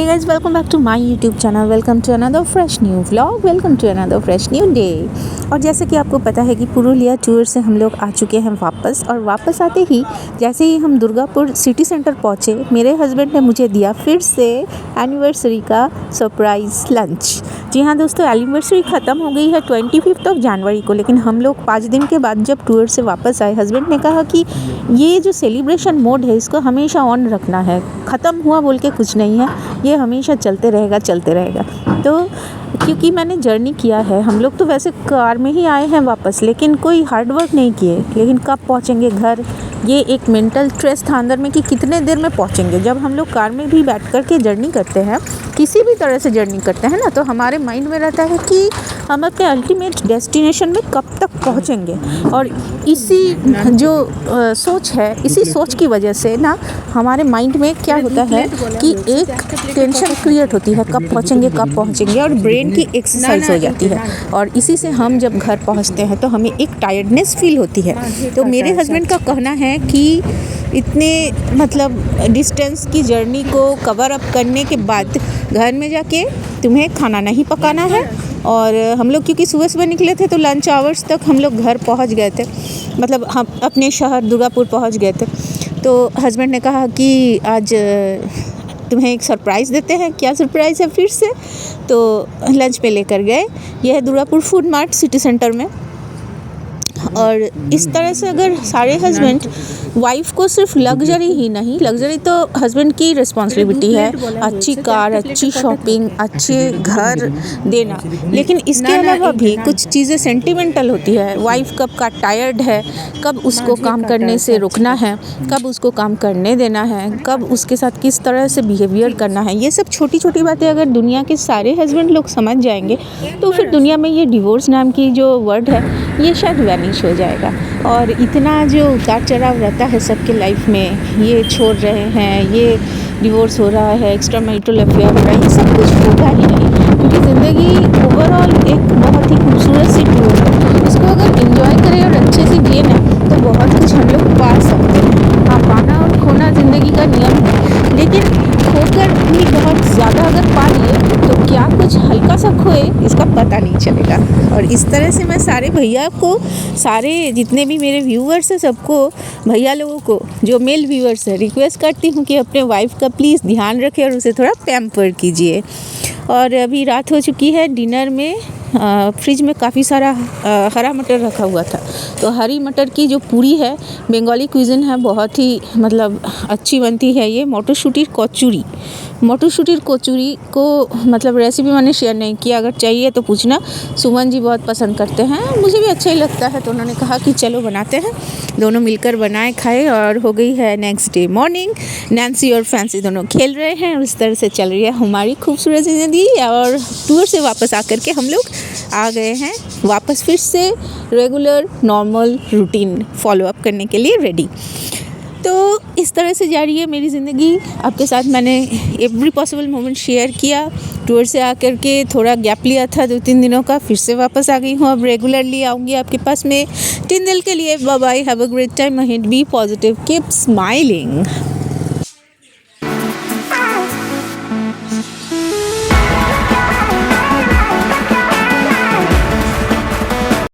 Hey guys, welcome back to my YouTube channel. Welcome to another fresh new vlog. Welcome to another fresh new day. और जैसे कि आपको पता है कि पुरुलिया टूर से हम लोग आ चुके हैं वापस। और वापस आते ही जैसे ही हम दुर्गापुर सिटी सेंटर पहुँचे, मेरे हस्बैंड ने मुझे दिया फिर से एनिवर्सरी का सरप्राइज़ लंच। जी हाँ दोस्तों, एनिवर्सरी ख़त्म हो गई है 25 जनवरी को, लेकिन हम लोग 5 दिन के बाद जब टूर से वापस आए, हस्बैंड ने कहा कि ये जो सेलिब्रेशन मोड है इसको हमेशा ऑन रखना है, ख़त्म हुआ बोल के कुछ नहीं है, ये हमेशा चलते रहेगा। तो क्योंकि मैंने जर्नी किया है, हम लोग तो वैसे कार में ही आए हैं वापस, लेकिन कोई हार्ड वर्क नहीं किए। लेकिन कब पहुंचेंगे घर, ये एक मेंटल स्ट्रेस था अंदर में कि कितने देर में पहुंचेंगे। जब हम लोग कार में भी बैठ कर के जर्नी करते हैं, किसी भी तरह से जर्नी करते हैं ना, तो हमारे माइंड में रहता है कि हम अपने अल्टीमेट डेस्टिनेशन में कब तक पहुंचेंगे। और इसी जो सोच है, इसी सोच की वजह से ना हमारे माइंड में क्या होता है कि एक टेंशन क्रिएट होती है, कब पहुंचेंगे, और ब्रेन की एक्सरसाइज हो जाती है। और इसी से हम जब घर पहुंचते हैं तो हमें एक टायर्डनेस फील होती है। तो मेरे हस्बैंड का कहना है कि इतने डिस्टेंस की जर्नी को कवर अप करने के बाद घर में जाके तुम्हें खाना नहीं पकाना है। और हम लोग क्योंकि सुबह निकले थे तो लंच आवर्स तक हम लोग घर पहुंच गए थे, हम अपने शहर दुर्गापुर पहुंच गए थे। तो हस्बैंड ने कहा कि आज तुम्हें एक सरप्राइज़ देते हैं। क्या सरप्राइज़ है फिर से? तो लंच पे लेकर गए। यह है Durgapur food mart city centre में। और इस तरह से अगर सारे हस्बैंड वाइफ को सिर्फ लग्जरी ही नहीं, लग्जरी तो हस्बैंड की रिस्पॉन्सिबिलिटी है, अच्छी कार, अच्छी शॉपिंग, अच्छे घर देना, लेकिन इसके अलावा भी कुछ चीज़ें सेंटिमेंटल होती है। वाइफ कब का टायर्ड है, कब उसको काम करने से रोकना है, कब उसको काम करने देना है, कब उसके साथ किस तरह से बिहेवियर करना है, ये सब छोटी छोटी बातें अगर दुनिया के सारे हस्बैंड लोग समझ जाएंगे तो फिर दुनिया में ये डिवोर्स नाम की जो वर्ड है ये शायद वैनिश हो जाएगा। और इतना जो उतार चढ़ाव रहता है सबके लाइफ में, ये छोड़ रहे हैं, ये डिवोर्स हो रहा है, एक्स्ट्रा मैरिटल अफेयर हो रहा है, ये सब कुछ होगा ही नहीं। क्योंकि ज़िंदगी ओवरऑल एक बहुत ही खूबसूरत सी टूर है। इसको अगर एंजॉय करें और अच्छे से जिए ना तो बहुत कुछ हम लोग पा सकते हैं। हाँ, पाना और खोना ज़िंदगी का नियम है, लेकिन खोकर भी बहुत ज़्यादा अगर पा लिए तो क्या कुछ हल्का सा खोए इसका पता नहीं चलेगा। और इस तरह से मैं सारे भैया को, सारे जितने भी मेरे व्यूअर्स हैं, सबको, भैया लोगों को, जो मेल व्यूअर्स हैं, रिक्वेस्ट करती हूँ कि अपने वाइफ का प्लीज़ ध्यान रखें और उसे थोड़ा पैम्पर कीजिए। और अभी रात हो चुकी है। डिनर में फ्रिज में काफ़ी सारा हरा मटर रखा हुआ था, तो हरी मटर की जो पूरी है, बंगाली क्विज़न है, बहुत ही अच्छी बनती है। ये मटरशुटीर कचौरी को रेसिपी मैंने शेयर नहीं किया, अगर चाहिए तो पूछना। सुमन जी बहुत पसंद करते हैं, मुझे भी अच्छा ही लगता है, तो उन्होंने कहा कि चलो बनाते हैं, दोनों मिलकर बनाए खाए। और हो गई है नेक्स्ट डे मॉर्निंग। नैन्सी और फैंसी दोनों खेल रहे हैं, उस तरह से चल रही है हमारी खूबसूरत ज़िंदगी। और टूर से वापस आकर के हम लोग आ गए हैं वापस फिर से regular normal routine follow up करने के लिए रेडी। तो इस तरह से जा रही है मेरी ज़िंदगी। आपके साथ मैंने एवरी पॉसिबल मोमेंट शेयर किया। टूर से आकर के थोड़ा गैप लिया था 2-3 दिनों का, फिर से वापस आ गई हूँ। अब रेगुलरली आऊँगी आपके पास में 3 दिन के लिए। Bye bye, have a great time ahead, be positive, keep smiling.